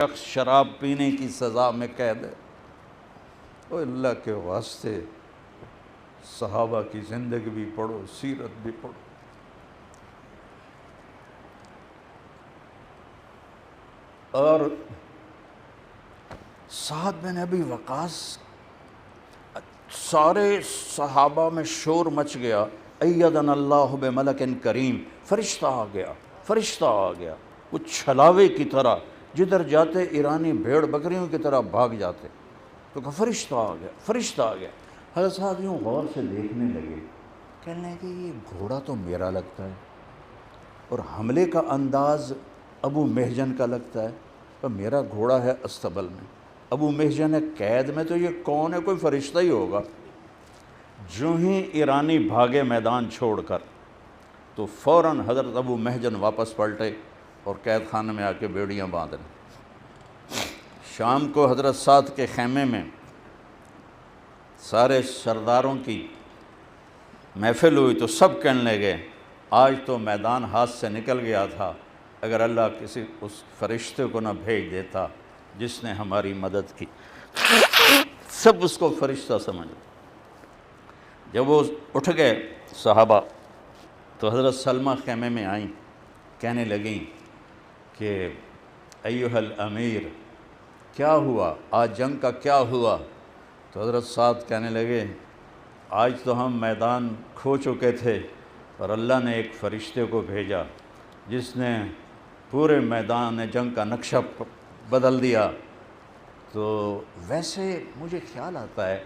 شخص شراب پینے کی سزا میں قید ہے۔ او اللہ کے واسطے صحابہ کی زندگی بھی پڑھو، سیرت بھی پڑھو۔ اور سعد بن ابی وقاص، سارے صحابہ میں شور مچ گیا، ایدنا اللہ بملک کریم، فرشتہ آ گیا، فرشتہ آ گیا۔ وہ چھلاوے کی طرح جدھر جاتے ایرانی بھیڑ بکریوں کی طرح بھاگ جاتے، تو کہا فرشتہ آ گیا، فرشتہ آ گیا۔ حضرت صاحب یوں غور سے دیکھنے لگے، کہنے لگے کہ یہ گھوڑا تو میرا لگتا ہے، اور حملے کا انداز ابو محجن کا لگتا ہے، پر میرا گھوڑا ہے استبل میں، ابو محجن ہے قید میں، تو یہ کون ہے؟ کوئی فرشتہ ہی ہوگا۔ جو ہی ایرانی بھاگے میدان چھوڑ کر، تو فوراً حضرت ابو محجن واپس پلٹے اور قید خانے میں آ کے بیڑیاں باندھ لیں۔ شام کو حضرت سعد کے خیمے میں سارے سرداروں کی محفل ہوئی، تو سب کہنے لگے آج تو میدان ہاتھ سے نکل گیا تھا، اگر اللہ کسی اس فرشتے کو نہ بھیج دیتا جس نے ہماری مدد کی۔ سب اس کو فرشتہ سمجھے۔ جب وہ اٹھ گئے صحابہ، تو حضرت سلمہ خیمے میں آئیں، کہنے لگیں کہ ایھا الامیر، کیا ہوا آج، جنگ کا کیا ہوا؟ تو حضرت سعد کہنے لگے آج تو ہم میدان کھو چکے تھے، اور اللہ نے ایک فرشتے کو بھیجا جس نے پورے میدان جنگ کا نقشہ بدل دیا۔ تو ویسے مجھے خیال آتا ہے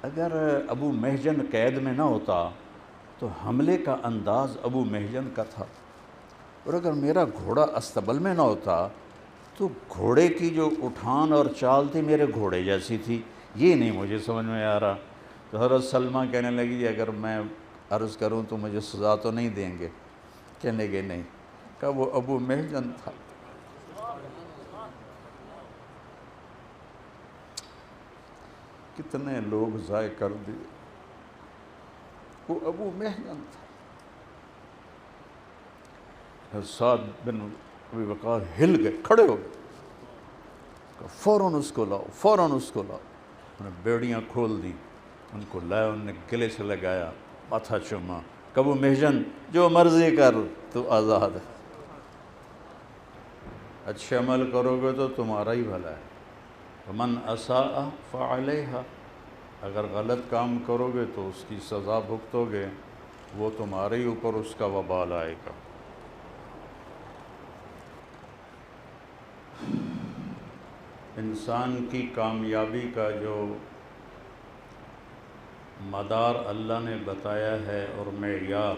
اگر ابو محجن قید میں نہ ہوتا تو حملے کا انداز ابو محجن کا تھا، اور اگر میرا گھوڑا استبل میں نہ ہوتا تو گھوڑے کی جو اٹھان اور چال تھی میرے گھوڑے جیسی تھی۔ یہ نہیں مجھے سمجھ میں آ رہا۔ تو حضرت سلمہ کہنے لگی اگر میں عرض کروں تو مجھے سزا تو نہیں دیں گے؟ کہنے لگے نہیں۔ کہا وہ ابو محجن تھا۔ کتنے لوگ ضائع کر دیے، وہ ابو محجن تھا۔ سعد بن ابی وقاص ہل گئے، کھڑے ہو گئے، کہ فوراً اس کو لاؤ، فوراً اس کو لاؤ۔ انہوں نے بیڑیاں کھول دی، ان کو لایا، انہوں نے گلے سے لگایا، ماتھا چوما، کہ ابو محجن جو مرضی کر، تو آزاد ہے، اچھے عمل کرو گے تو تمہارا ہی بھلا ہے، ومن اساء فعلیہا، اگر غلط کام کرو گے تو اس کی سزا بھگتو گے، وہ تمہارے ہی اوپر اس کا وبال آئے گا۔ انسان کی کامیابی کا جو مدار اللہ نے بتایا ہے اور معیار،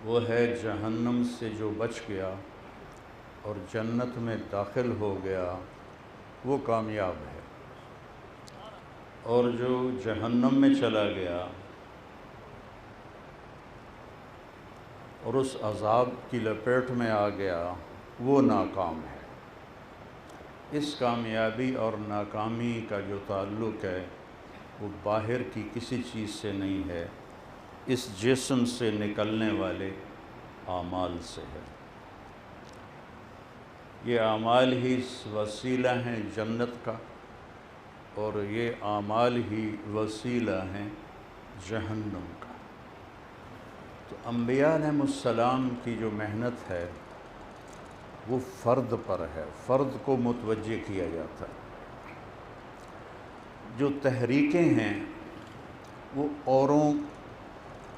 وہ ہے جہنم سے جو بچ گیا اور جنت میں داخل ہو گیا وہ کامیاب ہے، اور جو جہنم میں چلا گیا اور اس عذاب کی لپیٹ میں آ گیا وہ ناکام ہے۔ اس کامیابی اور ناکامی کا جو تعلق ہے وہ باہر کی کسی چیز سے نہیں ہے، اس جسم سے نکلنے والے اعمال سے ہے۔ یہ اعمال ہی وسیلہ ہیں جنت کا، اور یہ اعمال ہی وسیلہ ہیں جہنم کا۔ تو انبیاء علیہ السلام کی جو محنت ہے وہ فرد پر ہے، فرد کو متوجہ کیا جاتا ہے۔ جو تحریکیں ہیں وہ اوروں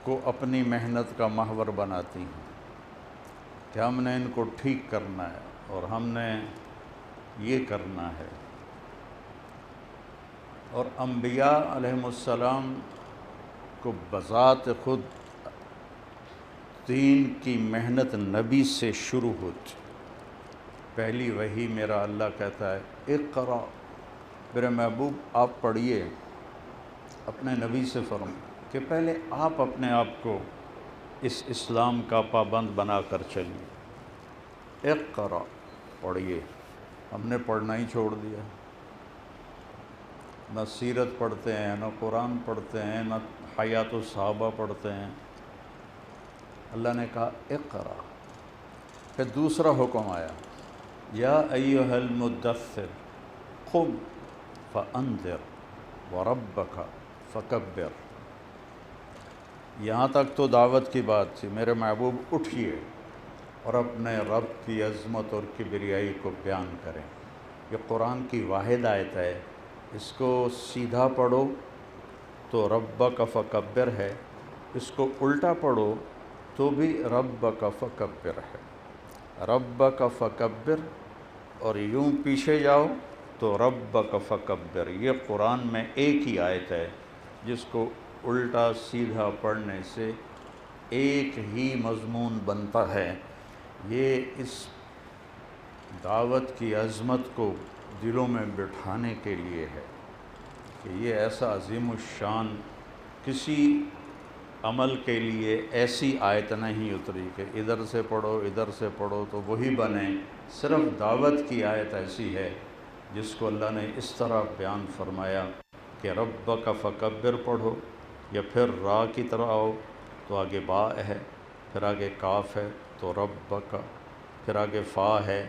کو اپنی محنت کا محور بناتی ہیں کہ ہم نے ان کو ٹھیک کرنا ہے اور ہم نے یہ کرنا ہے، اور انبیاء علیہ السلام کو بذات خود دین کی محنت نبی سے شروع ہوتی۔ پہلی وحی میرا اللہ کہتا ہے اقرا، میرے محبوب آپ پڑھیے، اپنے نبی سے فرمائیں کہ پہلے آپ اپنے آپ کو اس اسلام کا پابند بنا کر چلیے۔ اقرا، پڑھیے۔ ہم نے پڑھنا ہی چھوڑ دیا، نہ سیرت پڑھتے ہیں، نہ قرآن پڑھتے ہیں، نہ حیات الصحابہ پڑھتے ہیں۔ اللہ نے کہا اقرا، پھر دوسرا حکم آیا یا ایھا المدثر قم فانذر وربک فکبر۔ یہاں تک تو دعوت کی بات تھی، میرے محبوب اٹھیے اور اپنے رب کی عظمت اور کبریائی کو بیان کریں۔ یہ قرآن کی واحد آیت ہے، اس کو سیدھا پڑھو تو ربک فکبر ہے، اس کو الٹا پڑھو تو بھی ربک فکبر ہے۔ ربک فکبر اور یوں پیچھے جاؤ تو ربک فکبر۔ یہ قرآن میں ایک ہی آیت ہے جس کو الٹا سیدھا پڑھنے سے ایک ہی مضمون بنتا ہے۔ یہ اس دعوت کی عظمت کو دلوں میں بٹھانے کے لیے ہے کہ یہ ایسا عظیم الشان کسی عمل کے لیے ایسی آیت نہیں اتری کہ ادھر سے پڑھو تو وہی بنے۔ صرف دعوت کی آیت ایسی ہے جس کو اللہ نے اس طرح بیان فرمایا کہ ربک فکبر پڑھو، یا پھر را کی طرح آؤ تو آگے با ہے، پھر آگے کاف ہے تو ربک، پھر آگے فا ہے،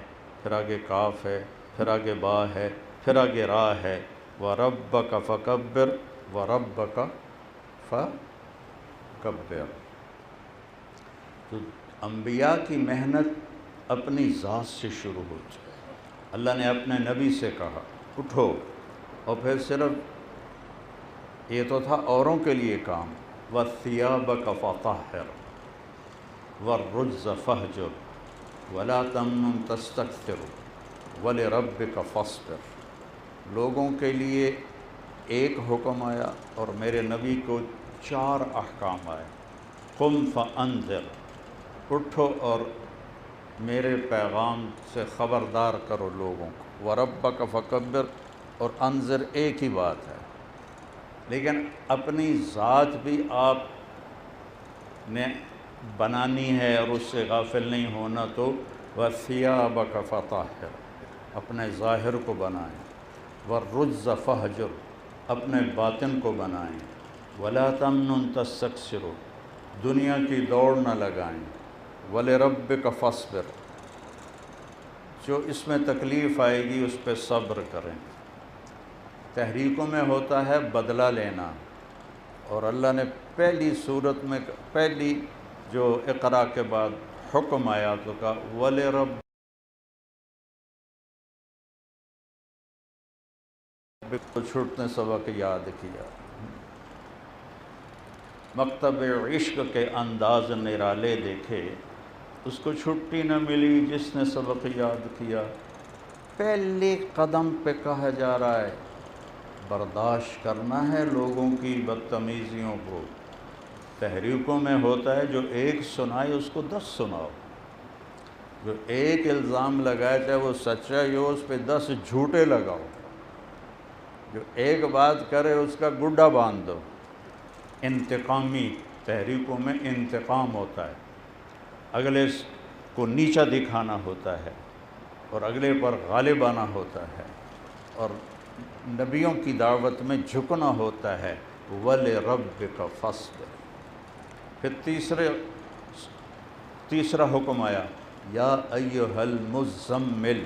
پھر آگے کاف ہے، پھر آگے با ہے، پھر آگے را ہے۔ وَرَبَّكَ فَكَبِّرْ وَرَبَّكَ فَكَبِّرْ۔ تو انبیاء کی محنت اپنی ذات سے شروع ہوتی ہے۔ اللہ نے اپنے نبی سے کہا اٹھو، اور پھر صرف یہ تو تھا اوروں کے لیے کام، وَثِيَابَكَ فَطَهِّرْ وَالرُّجْزَ فَاهْجُرْ وَلَا تَمْنُنْ تَسْتَكْثِرْ وَلِرَبِّكَ فَاصْبِرْ۔ لوگوں کے لیے ایک حکم آیا اور میرے نبی کو 4 احکام آئے۔ قم فانذر، اٹھو اور میرے پیغام سے خبردار کرو لوگوں کو۔ وربک فکبر اور انذر ایک ہی بات ہے، لیکن اپنی ذات بھی آپ نے بنانی ہے اور اس سے غافل نہیں ہونا، تو وَثِيَابَكَ فَطَهِّرْ، اپنے ظاہر کو بنائیں، وَالرُّجْزَ فَاهْجُرْ، اپنے باطن کو بنائیں، وَلَا تَمْنُنْ تَسْتَكْثِرْ، دنیا کی دوڑ نہ لگائیں، وَلِرَبِّكَ فَاصْبِرْ، جو اس میں تکلیف آئے گی اس پہ صبر کریں۔ تحریکوں میں ہوتا ہے بدلہ لینا، اور اللہ نے پہلی صورت میں پہلی جو اقرا کے بعد حکم آیا تو کہا وَلِرَبِّكَ کو چھوٹنے سبق یاد کیا۔ مکتب عشق کے انداز نرالے دیکھے، اس کو چھٹی نہ ملی جس نے سبق یاد کیا۔ پہلے قدم پہ کہا جا رہا ہے برداشت کرنا ہے لوگوں کی بدتمیزیوں کو۔ تحریکوں میں ہوتا ہے جو ایک سنائے اس کو 10 سناؤ، جو ایک الزام لگائے چاہے وہ سچا ہی ہو اس پہ 10 جھوٹے لگاؤ، جو ایک بات کرے اس کا گڈا باندھ دو۔ انتقامی تحریکوں میں انتقام ہوتا ہے، اگلے کو نیچا دکھانا ہوتا ہے اور اگلے پر غالب آنا ہوتا ہے، اور نبیوں کی دعوت میں جھکنا ہوتا ہے۔ وَلِرَبِّكَ فَاصْبِرْ۔ پھر تیسرا حکم آیا یا ایھا المزمل،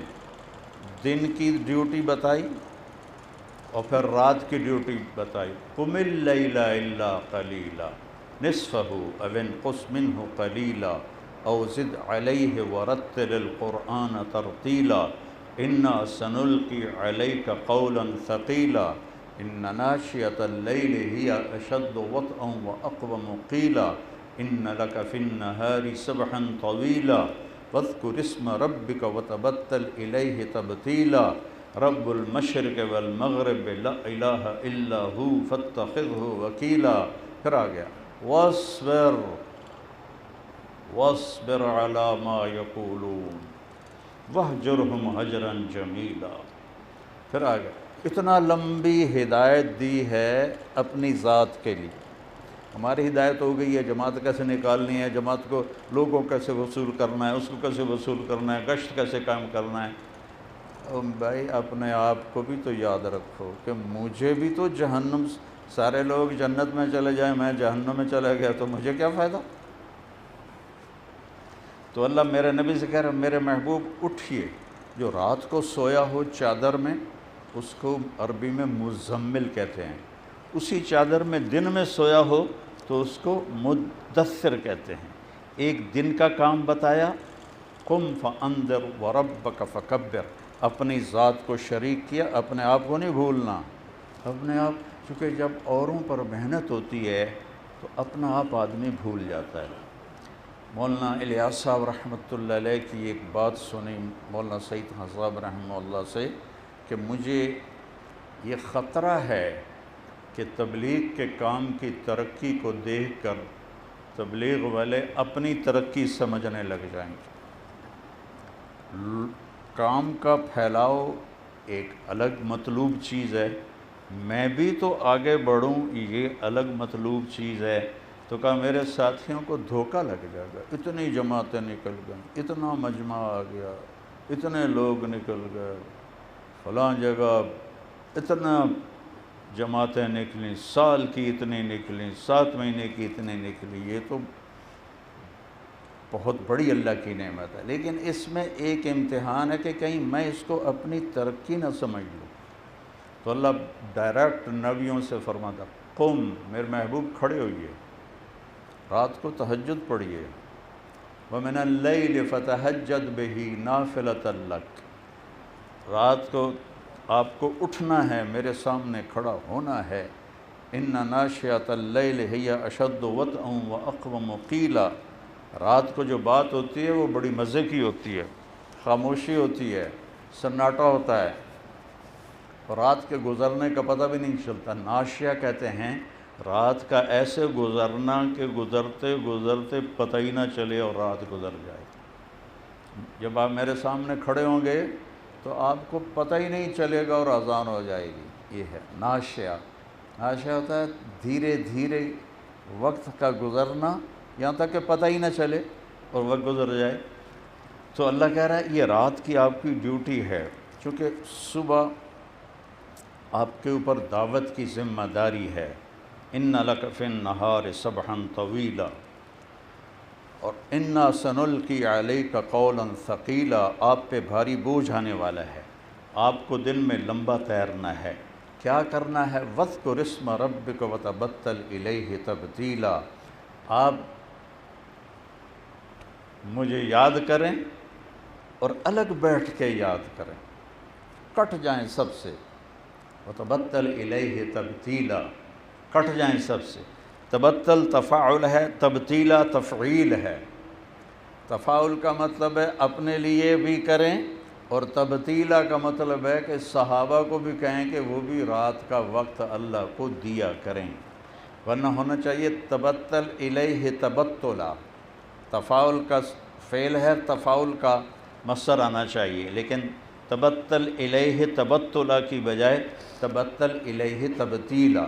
دن کی ڈیوٹی بتائی اور پھر رات کی ڈیوٹی بتائی۔ قم اللیل الا قلیلا نصفہ او انقص منہ قلیلا او زد علیہ ورتل القرآن ترتیلا انا سنلقی علیک قولا ثقیلا ان ناشئۃ اللیل ہی اشد وطئا واقوم قیلا ان لک فی النہار سبحا طویلا واذکر اسم ربک وتبتل الیہ تبتیلا رب المشرق والمغرب لا الہ الا ہو فاتخذہ وکیلا۔ پھر آ گیا واصبر علی ما یقولون واہجرہم ہجرا جمیلا۔ پھر آ گیا اتنا لمبی ہدایت دی ہے اپنی ذات کے لیے۔ ہماری ہدایت ہو گئی ہے جماعت کیسے نکالنی ہے، جماعت کو لوگوں کیسے وصول کرنا ہے، اس کو کیسے وصول کرنا ہے، گشت کیسے کام کرنا ہے۔ بھائی اپنے آپ کو بھی تو یاد رکھو کہ مجھے بھی تو جہنم، سارے لوگ جنت میں چلے جائیں میں جہنم میں چلا گیا تو مجھے کیا فائدہ؟ تو اللہ میرے نبی سے کہہ رہا میرے محبوب اٹھیے جو رات کو سویا ہو چادر میں اس کو عربی میں مزمل کہتے ہیں، اسی چادر میں دن میں سویا ہو تو اس کو مدثر کہتے ہیں۔ ایک دن کا کام بتایا، قم فانذر وربک فکبر، اپنی ذات کو شریک کیا، اپنے آپ کو نہیں بھولنا، اپنے آپ، چونکہ جب اوروں پر محنت ہوتی ہے تو اپنا آپ آدمی بھول جاتا ہے۔ مولانا الیاس صاحب رحمۃ اللہ علیہ کی ایک بات سنی مولانا سعید خان صاحب رحمہ اللہ سے کہ مجھے یہ خطرہ ہے کہ تبلیغ کے کام کی ترقی کو دیکھ کر تبلیغ والے اپنی ترقی سمجھنے لگ جائیں گے۔ کام کا پھیلاؤ ایک الگ مطلوب چیز ہے، میں بھی تو آگے بڑھوں یہ الگ مطلوب چیز ہے۔ تو کہا میرے ساتھیوں کو دھوکہ لگ جائے گا، اتنی جماعتیں نکل گئیں، اتنا مجمع آ گیا، اتنے لوگ نکل گئے، فلاں جگہ اتنا جماعتیں نکلیں، سال کی اتنی نکلیں، 7 مہینے کی اتنی نکلی، یہ تو بہت بڑی اللہ کی نعمت ہے۔ لیکن اس میں ایک امتحان ہے کہ کہیں میں اس کو اپنی ترقی نہ سمجھ لوں۔ تو اللہ ڈائریکٹ نبیوں سے فرماتا، قم، میرے محبوب کھڑے ہوئیے، رات کو تہجد پڑھیے، وَمِنَ اللَّيْلِ فَتَهَجَّدْ بِهِ نَافِلَةً لَكَ، رات کو آپ کو اٹھنا ہے، میرے سامنے کھڑا ہونا ہے۔ إِنَّ نَاشِئَةَ اللَّيْلِ هِيَ أَشَدُّ وَطْئًا وَأَقْوَمُ قِيلًا، رات کو جو بات ہوتی ہے وہ بڑی مزے کی ہوتی ہے، خاموشی ہوتی ہے، سناٹا ہوتا ہے، اور رات کے گزرنے کا پتہ بھی نہیں چلتا۔ ناشیہ کہتے ہیں رات کا ایسے گزرنا کہ گزرتے گزرتے پتہ ہی نہ چلے اور رات گزر جائے۔ جب آپ میرے سامنے کھڑے ہوں گے تو آپ کو پتہ ہی نہیں چلے گا اور اذان ہو جائے گی، یہ ہے ناشیہ۔ ناشیہ ہوتا ہے دھیرے دھیرے وقت کا گزرنا، یہاں تک کہ پتہ ہی نہ چلے اور وقت گزر جائے۔ تو اللہ کہہ رہا ہے یہ رات کی آپ کی ڈیوٹی ہے، چونکہ صبح آپ کے اوپر دعوت کی ذمہ داری ہے۔ إِنَّ لَكَ فِي النَّهَارِ سَبْحًا طَوِيلًا، اور إِنَّا سَنُلْقِي عَلَيْكَ قَوْلًا ثَقِيلًا، آپ پہ بھاری بوجھ آنے والا ہے، آپ کو دن میں لمبا تیرنا ہے۔ کیا کرنا ہے؟ وَاذْكُرِ اسْمَ رَبِّكَ وَتَبَتَّلْ إِلَيْهِ تَبْتِيلًا، آپ مجھے یاد کریں اور الگ بیٹھ کے یاد کریں، کٹ جائیں سب سے۔ وَتَبَتَّلْ إِلَيْهِ تَبْتِيلًا، کٹ جائیں سب سے۔ تبتل تفاعل ہے، تبتیلا تفعیل ہے۔ تفاعل کا مطلب ہے اپنے لیے بھی کریں، اور تبتیلا کا مطلب ہے کہ صحابہ کو بھی کہیں کہ وہ بھی رات کا وقت اللہ کو دیا کریں، ورنہ ہونا چاہیے تبتل الیہ تبتلا، تفاعل کا فعل ہے، تفاعل کا مصدر آنا چاہیے، لیکن تبتل الیہ تبتلا کی بجائے تبتل الیہ تبتیلا،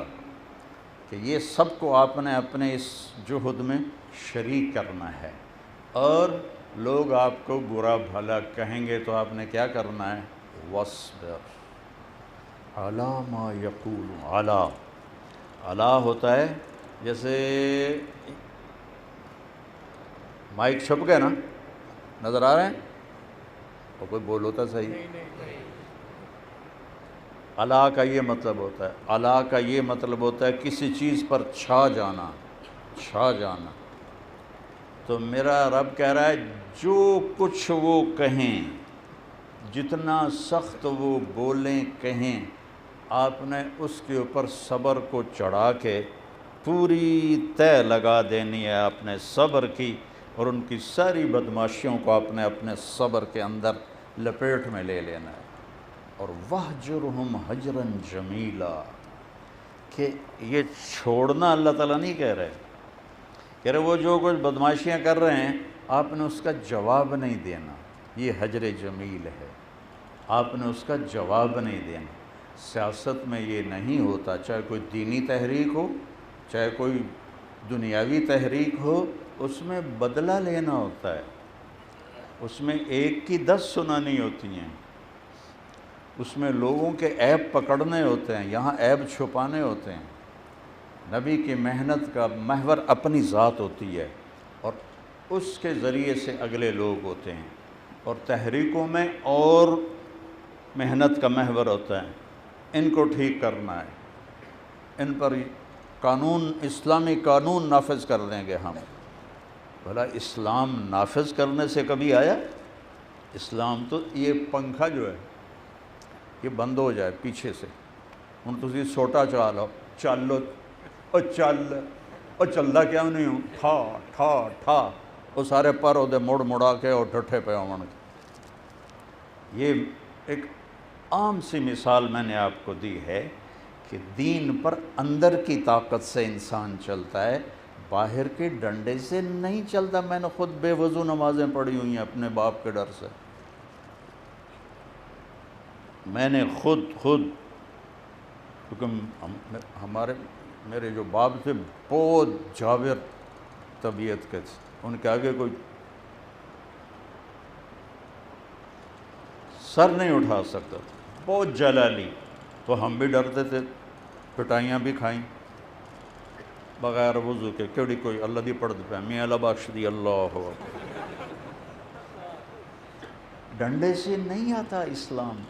کہ یہ سب کو آپ نے اپنے اس جہد میں شریک کرنا ہے۔ اور لوگ آپ کو برا بھلا کہیں گے تو آپ نے کیا کرنا ہے؟ وَاصْبِرْ عَلَىٰ مَا يَقُولُ، عَلَىٰ ہوتا ہے جیسے مائک چھپ گئے نا، نظر آ رہے ہیں؟ اور کوئی بول ہوتا صحیح؟ علا کا یہ مطلب ہوتا ہے، علا کا یہ مطلب ہوتا ہے کسی چیز پر چھا جانا، چھا جانا۔ تو میرا رب کہہ رہا ہے جو کچھ وہ کہیں، جتنا سخت وہ بولیں کہیں، آپ نے اس کے اوپر صبر کو چڑھا کے پوری طے لگا دینی ہے اپنے صبر کی، اور ان کی ساری بدماشیوں کو آپ نے اپنے صبر کے اندر لپیٹ میں لے لینا ہے۔ اور وَاهْجُرْهُمْ هَجْرًا جَمِيلًا، کہ یہ چھوڑنا اللہ تعالیٰ نہیں کہہ رہے، کہہ رہے وہ جو کچھ بدماشیاں کر رہے ہیں آپ نے اس کا جواب نہیں دینا، یہ حجر جمیل ہے، آپ نے اس کا جواب نہیں دینا۔ سیاست میں یہ نہیں ہوتا، چاہے کوئی دینی تحریک ہو، چاہے کوئی دنیاوی تحریک ہو، اس میں بدلہ لینا ہوتا ہے، اس میں ایک کی 10 سنانی ہوتی ہیں، اس میں لوگوں کے عیب پکڑنے ہوتے ہیں، یہاں عیب چھپانے ہوتے ہیں۔ نبی کی محنت کا محور اپنی ذات ہوتی ہے، اور اس کے ذریعے سے اگلے لوگ ہوتے ہیں۔ اور تحریکوں میں اور محنت کا محور ہوتا ہے، ان کو ٹھیک کرنا ہے، ان پر قانون، اسلامی قانون نافذ کر دیں گے ہم۔ بھلا اسلام نافذ کرنے سے کبھی آیا؟ اسلام تو یہ پنکھا جو ہے یہ بند ہو جائے پیچھے سے، ہن تسی سوٹا چلا لو، چل لو، او چل، او چلدا کیوں نہیں ہوں، ٹھا ٹھا ٹھا، وہ سارے پر وہ مڑ مڑا کے اور ڈٹھے پہ ہون گے۔ یہ ایک عام سی مثال میں نے آپ کو دی ہے کہ دین پر اندر کی طاقت سے انسان چلتا ہے، باہر کے ڈنڈے سے نہیں چلتا۔ میں نے خود بے وضو نمازیں پڑھی ہوئی ہیں اپنے باپ کے ڈر سے، میں نے خود کیونکہ میرے جو باپ تھے بہت جابر طبیعت کے تھے، ان کے آگے کوئی سر نہیں اٹھا سکتا تھا، بہت جلالی، تو ہم بھی ڈرتے تھے، پٹائیاں بھی کھائیں بغیر وضو کے، کیڑی کوئی اللہ دی پڑھ پہ میاں اللہ بخش دی، اللہ اکبر۔ ڈنڈے سے نہیں آتا اسلام،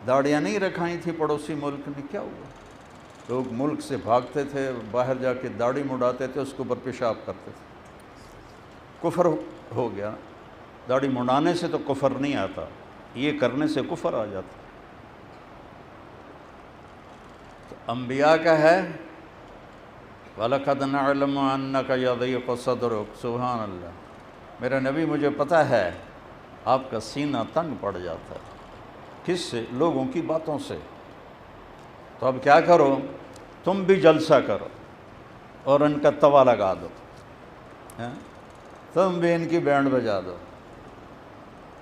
داڑیاں نہیں رکھائی تھی پڑوسی ملک نے، کیا ہوا؟ لوگ ملک سے بھاگتے تھے، باہر جا کے داڑھی مڈاتے تھے، اس کے اوپر پیشاب کرتے تھے، کفر ہو گیا۔ داڑھی مڈانے سے تو کفر نہیں آتا، یہ کرنے سے کفر آ جاتا۔ تو انبیاء کا ہے وَلَقَدْ نَعْلَمُ أَنَّكَ يَضِيقُ صَدْرُكَ، سبحان اللہ، میرا نبی مجھے پتہ ہے آپ کا سینہ تنگ پڑ جاتا ہے، کس سے؟ لوگوں کی باتوں سے۔ تو اب کیا کرو، تم بھی جلسہ کرو اور ان کا توا لگا دو، تم بھی ان کی بینڈ بجا دو۔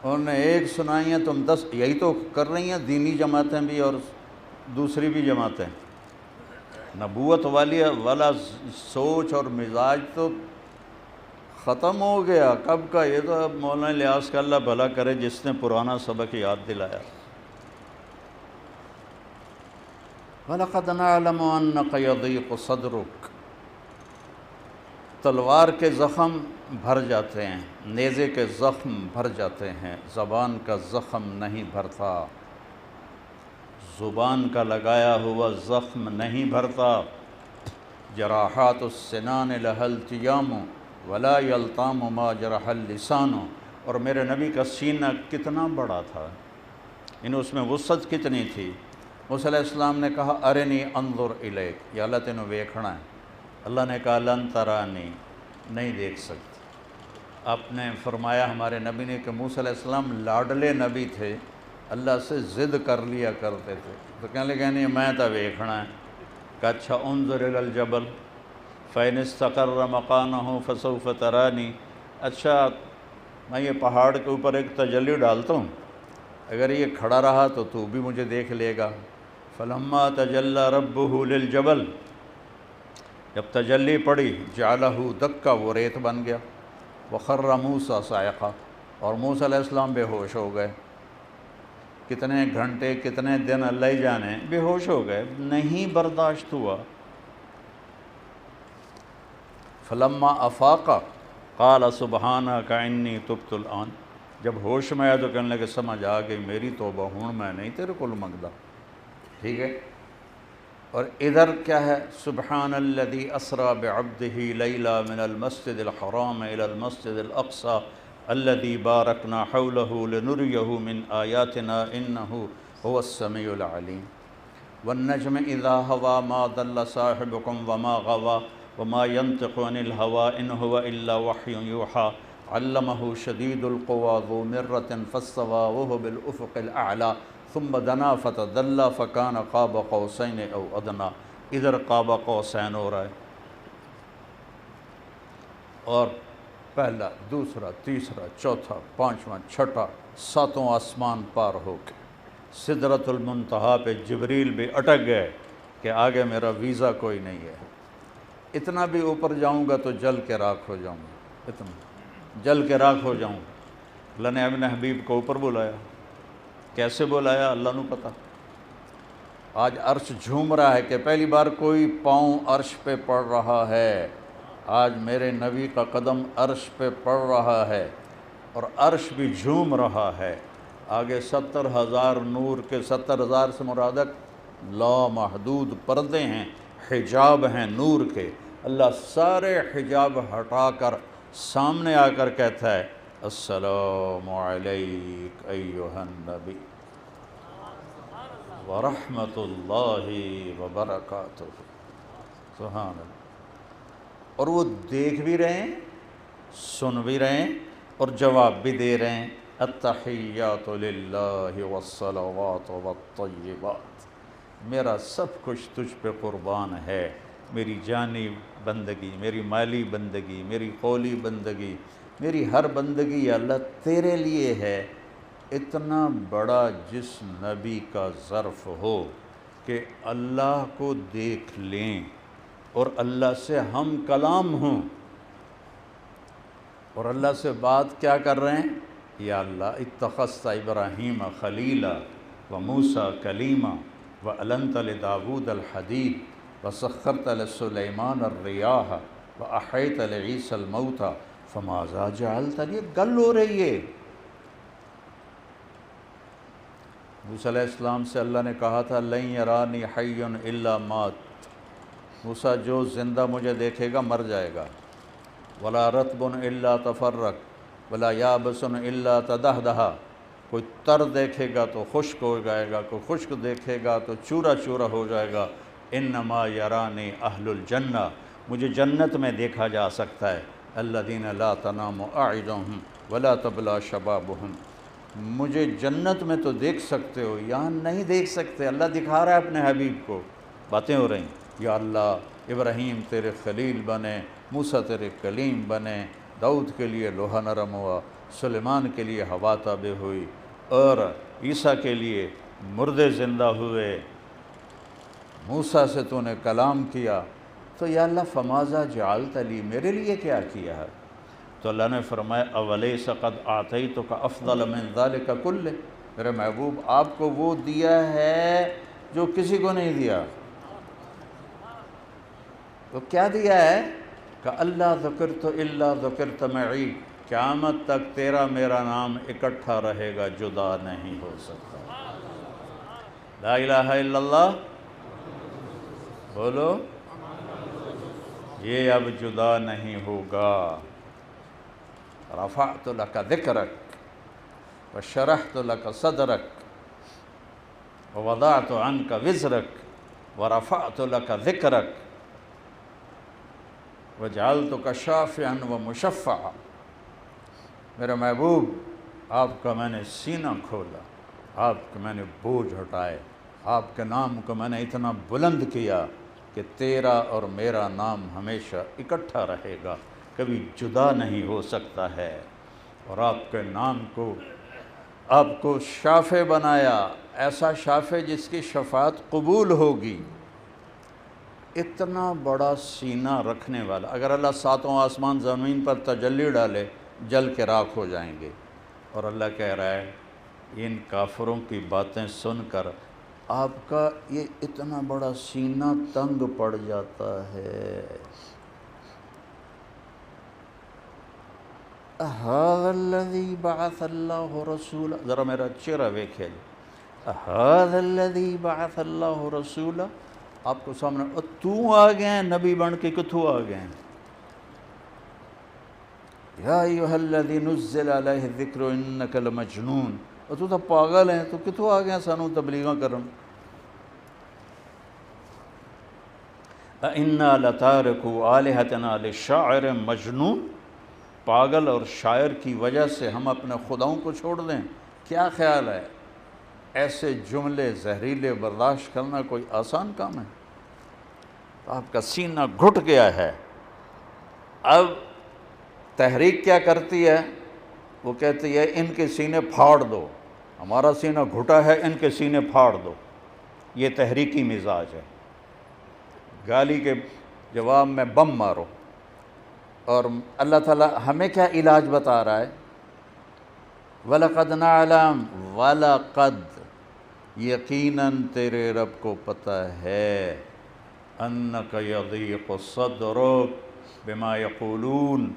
انہوں نے ایک سنائی ہیں، تم 10، یہی تو کر رہی ہیں دینی جماعتیں بھی اور دوسری بھی جماعتیں۔ نبوت والا سوچ اور مزاج تو ختم ہو گیا کب کا۔ یہ تو اب مولانا الیاس کا اللہ بھلا کرے جس نے پرانا سبق یاد دلایا۔ وَلَقَدْ نَعْلَمُ أَنَّكَ يَضِيقُ صَدْرُكَ، تلوار کے زخم بھر جاتے ہیں، نیزے کے زخم بھر جاتے ہیں، زبان کا زخم نہیں بھرتا، زبان کا لگایا ہوا زخم نہیں بھرتا۔ جراحات السنان لها التیام ولا یلطام ما جرح اللسان، اور میرے نبی کا سینہ کتنا بڑا تھا، اس میں وسعت کتنی تھی۔ موسیٰ علیہ السلام نے کہا ارنی انظر الیک، یا اللہ تینوں ویکھنا ہے۔ اللہ نے کہا لن ترانی، نہیں دیکھ سکتے۔ آپ نے فرمایا ہمارے نبی نے کہ موسیٰ علیہ السلام لاڈلے نبی تھے، اللہ سے ضد کر لیا کرتے تھے، تو کہنے لگے نہیں میں تو ویکھنا ہے۔ کہ اچھا انظر الی الجبل فإن استقر مکانہ فسوف ترانی، اچھا میں یہ پہاڑ کے اوپر ایک تجلی ڈالتا ہوں، اگر یہ کھڑا رہا تو تو بھی مجھے دیکھ لے گا۔ فلما تجلی ربہ للجبل، جب تجلی پڑی جعلہ دکا، وہ ریت بن گیا، وخر موسیٰ صاعقہ، اور موسیٰ علیہ السلام بے ہوش ہو گئے۔ کتنے گھنٹے کتنے دن اللہ ہی جانے، بے ہوش ہو گئے، نہیں برداشت ہوا۔ فلما افاق قال سبحانک انی تبت الآن، جب ہوش میں آیا تو کہنے لگے سمجھ آ گئی میری توبہ ہوں، میں نہیں تیرے کو منگدا، ٹھیک ہے۔ اور ادھر کیا ہے، سبحان الذی اسریٰ بعبدہ لیلا من المسجد الحرام الی المسجد الاقصی الذی بارکنا حولہ لنریہ من آیاتنا انہ هو السمیع العلیم۔ والنجم اذا ہوا ما ضل صاحبکم وما غوا وما ينطق عن الهوى ان هو الا وحی یوحی علمہ شدید القوی ذو مرۃ فاستوى وهو بالافق الاعلی ثم دنا فتدلی فکان قاب قوسین او ادنی۔ ادھر قاب قوسین ہو رہا ہے، اور پہلا دوسرا تیسرا چوتھا پانچواں چھٹا ساتوں آسمان پار ہو کے سدرۃ المنتہا پہ جبریل بھی اٹک گئے کہ آگے میرا ویزا کوئی نہیں ہے، اتنا بھی اوپر جاؤں گا تو جل کے راکھ ہو جاؤں گا، اتنا جل کے راکھ ہو جاؤں گا۔ اللہ نے اپنے حبیب کو اوپر بلایا، کیسے بلایا اللہ نو پتہ۔ آج عرش جھوم رہا ہے کہ پہلی بار کوئی پاؤں عرش پہ پڑ رہا ہے، آج میرے نبی کا قدم عرش پہ پڑ رہا ہے، اور عرش بھی جھوم رہا ہے۔ آگے 70,000 نور کے 70,000 سے مرادق لامحدود پردے ہیں، حجاب ہیں نور کے۔ اللہ سارے حجاب ہٹا کر سامنے آ کر کہتا ہے السلام علیک ایھا النبی ورحمۃ اللہ وبرکاتہ۔ سبحان اللہ۔ اور وہ دیکھ بھی رہے ہیں، سن بھی رہے ہیں، اور جواب بھی دے رہے ہیں التحیات للہ والصلوات والطیبات۔ میرا سب کچھ تجھ پہ قربان ہے، میری جانی بندگی، میری مالی بندگی، میری قولی بندگی، میری ہر بندگی یا اللہ تیرے لیے ہے۔ اتنا بڑا جس نبی کا ظرف ہو کہ اللہ کو دیکھ لیں اور اللہ سے ہم کلام ہوں، اور اللہ سے بات کیا کر رہے ہیں؟ یا اللہ اتخذت ابراہیم خلیلا وموسیٰ کلیما وَأَلَنْتَ لِدَاوُودَ الْحَدِيدَ وَسَخَّرْتَ لِسُلَيْمَانَ الرِّيَاحَ وَأَحْيَيْتَ لِعِيسَى الْمَوْتَى فَمَاذَا جَعَلْتَ، یہ گل ہو رہی ہے۔ موسیٰ علیہ السلام سے اللہ نے کہا تھا لَن يَرَانِي حَيٌّ إِلَّا مَاتَ، موسیٰ جو زندہ مجھے دیکھے گا مر جائے گا۔ وَلَا رَطْبٌ إِلَّا تَفَرَّقَ وَلَا يَابِسٌ إِلَّا تَدَحْدَحَ، کوئی تر دیکھے گا تو خشک ہو جائے گا، کوئی خشک دیکھے گا تو چورا چورا ہو جائے گا۔ انما یرانی اہل الجنہ، مجھے جنت میں دیکھا جا سکتا ہے۔ الذین لا تنام اعینہم ولا تبلی شبابہم، مجھے جنت میں تو دیکھ سکتے ہو، یہاں نہیں دیکھ سکتے۔ اللہ دکھا رہا ہے اپنے حبیب کو، باتیں ہو رہی ہیں۔ یا اللہ ابراہیم تیرے خلیل بنے، موسیٰ تیرے کلیم بنے، داؤد کے لیے لوہا نرم ہوا، سلیمان کے لیے ہوا تابع ہوئی، اور عیسیٰ کے لیے مردے زندہ ہوئے، موسیٰ سے تو نے کلام کیا، تو یا اللہ فماذا جعلت لی، میرے لیے کیا کیا ہے؟ تو اللہ نے فرمایا اولیس قد اعطیتک افضل من ذلک کلہ، میرے محبوب آپ کو وہ دیا ہے جو کسی کو نہیں دیا۔ تو کیا دیا ہے؟ کہ اللہ ذکرت الا ذکرت معی، قیامت تک تیرا میرا نام اکٹھا رہے گا، جدا نہیں ہو سکتا۔ لا الہ الا اللہ بولو، یہ اب جدا نہیں ہوگا۔ رفعت لک ذکرک وشرحت لک صدرک ووضعت عنک وزرک ورفعت لک ذکرک وجعلتک شافعا ومشفعا، میرے محبوب آپ کا میں نے سینہ کھولا، آپ کے میں نے بوجھ ہٹائے، آپ کے نام کو میں نے اتنا بلند کیا کہ تیرا اور میرا نام ہمیشہ اکٹھا رہے گا، کبھی جدا نہیں ہو سکتا ہے۔ اور آپ کے نام کو آپ کو شافع بنایا، ایسا شافع جس کی شفاعت قبول ہوگی۔ اتنا بڑا سینہ رکھنے والا، اگر اللہ ساتوں آسمان زمین پر تجلی ڈالے جل کے راکھ ہو جائیں گے۔ اور اللہ کہہ رہا ہے ان کافروں کی باتیں سن کر آپ کا یہ اتنا بڑا سینہ تنگ پڑ جاتا ہے۔ هذا الذي بعث الله رسولا، ذرا میرا چہرہ ویکھے، هذا الذي بعث الله رسولا، آپ کو سامنے تو آ گئے ہیں نبی بن کے، کتھوں آ گئے ہیں؟ یا ایھا الذی نزل علیہ الذکر انک لمجنون، اور تو پاگل ہیں، تو کتھوں آ گئے ہیں سانوں تبلیغاں کرن؟ اِنَّا لَتَارِكُوا آلِهَتَنَا لِلشَّاعِرٍ مجنون، پاگل اور شاعر کی وجہ سے ہم اپنے خداؤں کو چھوڑ دیں؟ کیا خیال ہے؟ ایسے جملے زہریلے برداشت کرنا کوئی آسان کام ہے؟ آپ کا سینہ گھٹ گیا ہے۔ اب تحریک کیا کرتی ہے؟ وہ کہتی ہے ان کے سینے پھاڑ دو، ہمارا سینہ گھٹا ہے، ان کے سینے پھاڑ دو۔ یہ تحریکی مزاج ہے، گالی کے جواب میں بم مارو۔ اور اللہ تعالیٰ ہمیں کیا علاج بتا رہا ہے؟ وَلَقَدْ نَعْلَمُ، وَلَقَدْ، یقیناً تیرے رب کو پتہ ہے، اَنَّكَ يَضِيقُ صَدْرُكَ بِمَا يَقُولُونَ،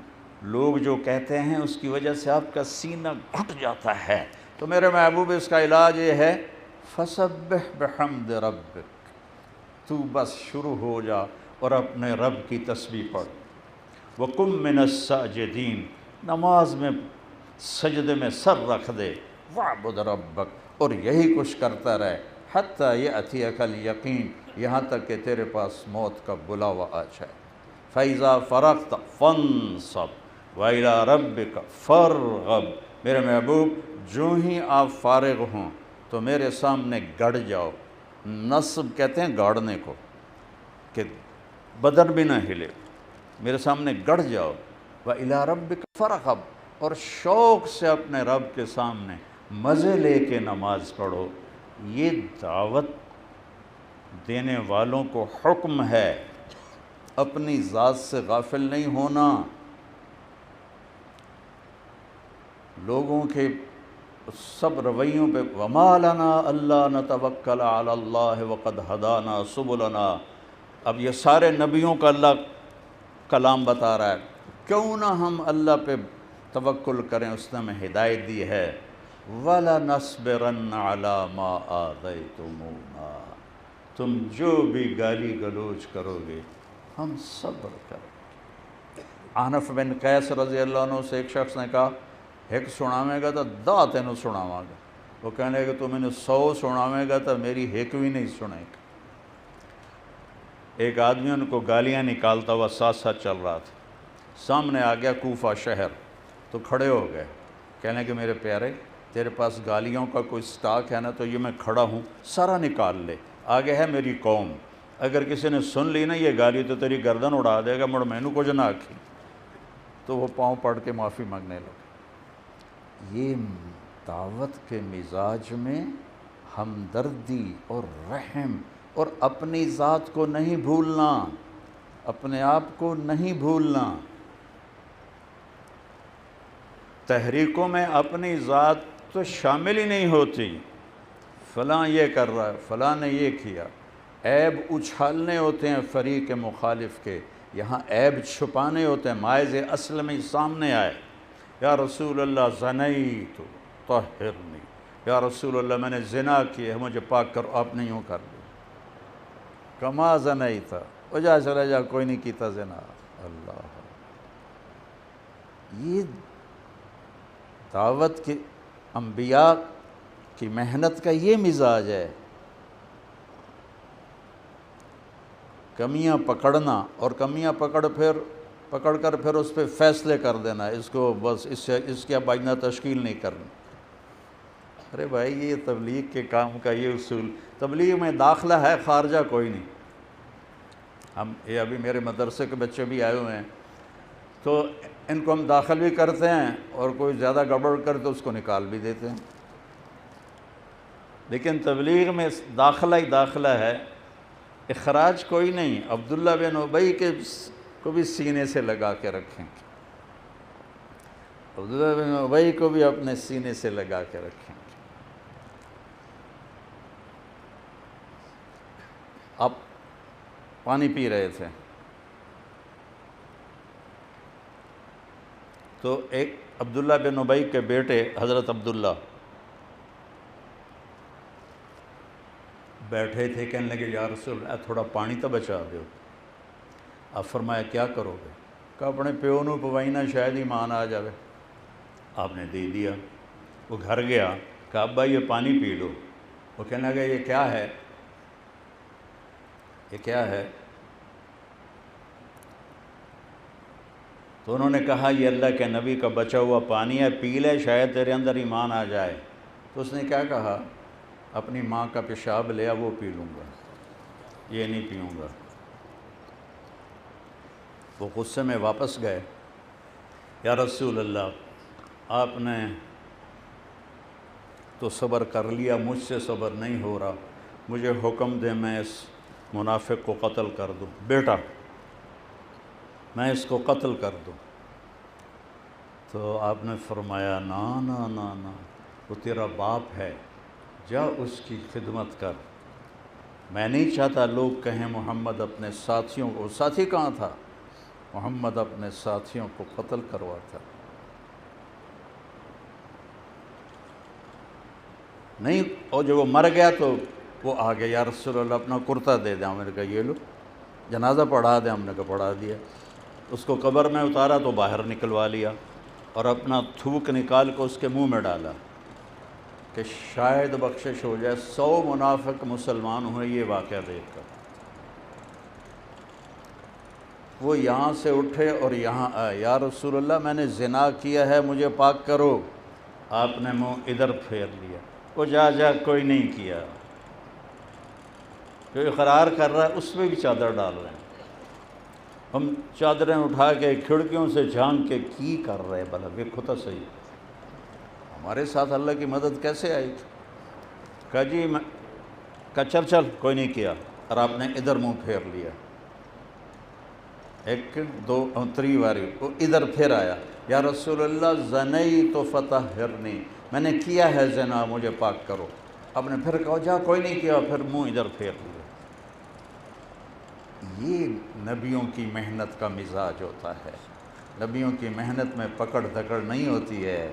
لوگ جو کہتے ہیں اس کی وجہ سے آپ کا سینہ گھٹ جاتا ہے، تو میرے محبوب اس کا علاج یہ ہے فسبح بحمد ربک، تو بس شروع ہو جا اور اپنے رب کی تسبیح پڑھ، وَقُم مِّنَ السَّاجِدِينَ، نماز میں سجدے میں سر رکھ دے، وَاعْبُدْ رَبَّكَ، اور یہی کچھ کرتا رہے حَتَّى يَأْتِيَكَ الْيَقِينُ، یہاں تک کہ تیرے پاس موت کا بلاوا آ جائے۔ فَإِذَا فَرَغْتَ فَانصَبْ وَإِلَىٰ رَبِّكَ فَارْغَب، میرے محبوب جو ہی آپ فارغ ہوں تو میرے سامنے گڑ جاؤ۔ نصب کہتے ہیں گاڑنے کو، کہ بدن بھی نہ ہلے، میرے سامنے گڑ جاؤ۔ وَإِلَىٰ رَبِّكَ فَارْغَب، اور شوق سے اپنے رب کے سامنے مزے لے کے نماز پڑھو۔ یہ دعوت دینے والوں کو حکم ہے، اپنی ذات سے غافل نہیں ہونا۔ لوگوں کے سب رویوں پہ وَمَا لَنَا أَلَّا نَتَوَكَّلَ عَلَى اللَّهِ وَقَدْ هَدَانَا سُبُلَنَا، اب یہ سارے نبیوں کا اللہ کلام بتا رہا ہے، کیوں نہ ہم اللہ پہ توکل کریں، اس نے ہمیں ہدایت دی ہے۔ وَلَنَصْبِرَنَّ عَلَى مَا آذَيْتُمُونَا، تم جو بھی گالی گلوچ کرو گے ہم صبر کریں۔ عنف بن قیس رضی اللہ عنہ سے ایک شخص نے کہا ایک سناویں گا تو دا تینوں سناواں گا، وہ کہنے لگے تو میں نے 100 سناویں گا تو میری ایک بھی نہیں سنے گا۔ ایک آدمی ان کو گالیاں نکالتا ہوا ساتھ ساتھ چل رہا تھا، سامنے آ گیا کوفہ شہر، تو کھڑے ہو گئے، کہنے کہ میرے پیارے تیرے پاس گالیوں کا کوئی سٹاک ہے نا، تو یہ میں کھڑا ہوں سارا نکال لے، آگے ہے میری قوم، اگر کسی نے سن لی نا یہ گالی تو تیری گردن اڑا دے گا، مڑ مینوں کچھ نہ آکھی۔ تو وہ پاؤں پڑ کے معافی مانگنے لگے۔ یہ دعوت کے مزاج میں ہمدردی اور رحم اور اپنی ذات کو نہیں بھولنا، اپنے آپ کو نہیں بھولنا۔ تحریکوں میں اپنی ذات تو شامل ہی نہیں ہوتی، فلاں یہ کر رہا ہے، فلاں نے یہ کیا، عیب اچھالنے ہوتے ہیں فریق مخالف کے، یہاں عیب چھپانے ہوتے ہیں، مائز اصل میں سامنے آئے۔ یا رسول اللہ زنیت طہرنی، یا رسول اللہ میں نے زنا کی ہے مجھے پاک کرو، آپ نے یوں کر دیا، کما زنیت، وہ جا چلا جا کوئی نہیں کیتا زنا۔ اللہ، یہ دعوت کے انبیاء کی محنت کا یہ مزاج ہے، کمیاں پکڑنا اور کمیاں پکڑ کر پھر اس پہ فیصلے کر دینا، اس کو بس اس کے اب آئندہ تشکیل نہیں کرنی۔ ارے بھائی یہ تبلیغ کے کام کا یہ اصول، تبلیغ میں داخلہ ہے خارجہ کوئی نہیں۔ یہ ابھی میرے مدرسے کے بچے بھی آئے ہوئے ہیں، تو ان کو ہم داخل بھی کرتے ہیں اور کوئی زیادہ گڑبڑ کرے تو اس کو نکال بھی دیتے ہیں، لیکن تبلیغ میں داخلہ ہی داخلہ ہے، اخراج کوئی نہیں۔ عبداللہ بن ابی کو بھی سینے سے لگا کے رکھیں، عبداللہ بن ابی کو بھی اپنے سینے سے لگا کے رکھیں۔ آپ پانی پی رہے تھے تو ایک عبداللہ بن ابی کے بیٹے حضرت عبداللہ بیٹھے تھے، کہنے لگے یا رسول اللہ تھوڑا پانی تو بچا دو۔ آپ فرمایا کیا کرو گے؟ کہ اپنے پیو نو پوائی نہ شاید ایمان آ جاوے۔ آپ نے دے دیا۔ وہ گھر گیا، کہا ابا یہ پانی پی لو۔ وہ کہنے لگا یہ کیا ہے؟ یہ کیا ہے؟ تو انہوں نے کہا یہ اللہ کے نبی کا بچا ہوا پانی ہے، پی لے شاید تیرے اندر ایمان آ جائے۔ تو اس نے کیا کہا؟ اپنی ماں کا پیشاب لیا وہ پی لوں گا، یہ نہیں پیوں گا۔ وہ غصے میں واپس گئے، یا رسول اللہ آپ نے تو صبر کر لیا، مجھ سے صبر نہیں ہو رہا، مجھے حکم دے میں اس منافق کو قتل کر دوں، بیٹا میں اس کو قتل کر دوں۔ تو آپ نے فرمایا نا نا نا نا، وہ تیرا باپ ہے، جا اس کی خدمت کر۔ میں نہیں چاہتا لوگ کہیں محمد اپنے ساتھیوں کو، ساتھی کہاں تھا؟ محمد اپنے ساتھیوں کو قتل کرواتا نہیں، اور جب وہ مر گیا تو وہ آ گیا، یا رسول اللہ اپنا کرتا دے دیں. ہم نے کہا یہ لو. جنازہ پڑھا دیں. ہم نے کہا پڑھا دیا. اس کو قبر میں اتارا تو باہر نکلوا لیا اور اپنا تھوک نکال کے اس کے منہ میں ڈالا کہ شاید بخشش ہو جائے. 100 منافق مسلمان ہوئے یہ واقعہ دیکھ کر. وہ یہاں سے اٹھے اور یہاں آئے، یا رسول اللہ میں نے زنا کیا ہے، مجھے پاک کرو. آپ نے منہ ادھر پھیر لیا. وہ جا کوئی نہیں کیا. جو اقرار کر رہا ہے اس میں بھی چادر ڈال رہے ہیں. ہم چادریں اٹھا کے کھڑکیوں سے جھانک کے کی کر رہے بھلا دیکھو تو صحیح ہمارے ساتھ اللہ کی مدد کیسے آئی. کہا جی کہا چل کوئی نہیں کیا، اور آپ نے ادھر منہ پھیر لیا. ایک دو تری باری وہ ادھر پھر آیا، یا رسول اللہ زنیت فطہرنی، میں نے کیا ہے زنا، مجھے پاک کرو. آپ نے پھر کہا جا کوئی نہیں کیا، پھر منہ ادھر پھیر لیا. یہ نبیوں کی محنت کا مزاج ہوتا ہے. نبیوں کی محنت میں پکڑ دھکڑ نہیں ہوتی ہے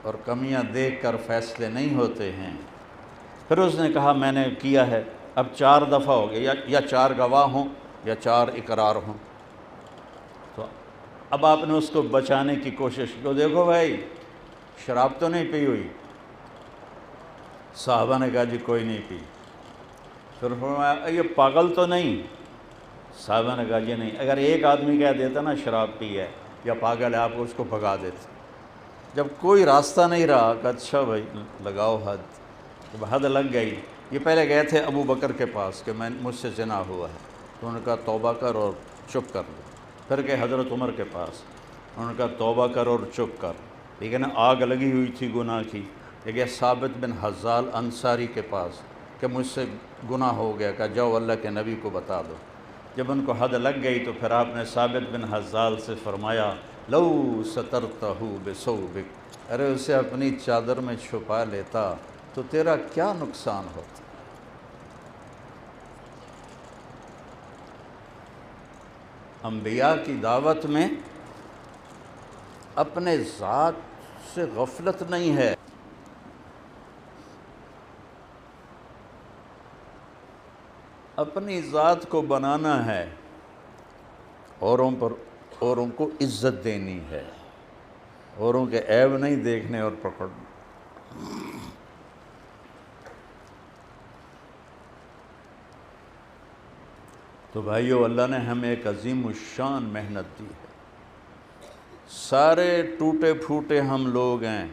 اور کمیاں دیکھ کر فیصلے نہیں ہوتے ہیں. پھر اس نے کہا میں نے کیا ہے. اب 4 دفعہ ہو گیا، یا 4 گواہ ہوں یا 4 اقرار ہوں. تو اب آپ نے اس کو بچانے کی کوشش کی. دیکھو بھائی شراب تو نہیں پی ہوئی. صحابہ نے کہا جی کوئی نہیں پی. پھر فرمایا یہ پاگل تو نہیں؟ صحابہ نے کہا جی نہیں. اگر ایک آدمی کہہ دیتا نا شراب پی ہے یا پاگل ہے، آپ اس کو بھگا دیتے. جب کوئی راستہ نہیں رہا کہ اچھا بھائی لگاؤ حد. جب حد لگ گئی، یہ پہلے گئے تھے ابو بکر کے پاس کہ مجھ سے زنا ہوا ہے، تو انہوں نے کہا توبہ کر اور چپ کر لو. پھر گئے حضرت عمر کے پاس، انہوں نے کہا توبہ کر اور چپ کر. ٹھیک ہے نا، آگ لگی ہوئی تھی گناہ کی. یہ گیا ثابت بن حزال انصاری کے پاس کہ مجھ سے گناہ ہو گیا. کہا جاؤ اللہ کے نبی کو بتا دو. جب ان کو حد لگ گئی تو پھر آپ نے ثابت بن حزال سے فرمایا لو سترتہ بثوبک، ارے اسے اپنی چادر میں چھپا لیتا تو تیرا کیا نقصان ہوتا. انبیاء کی دعوت میں اپنے ذات سے غفلت نہیں ہے. اپنی ذات کو بنانا ہے، اوروں کو عزت دینی ہے، اوروں کے عیب نہیں دیکھنے اور پکڑنے. تو بھائیو اللہ نے ہمیں ایک عظیم الشان محنت دی ہے. سارے ٹوٹے پھوٹے ہم لوگ ہیں،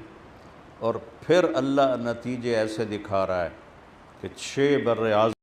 اور پھر اللہ نتیجے ایسے دکھا رہا ہے کہ 6 بر اعظم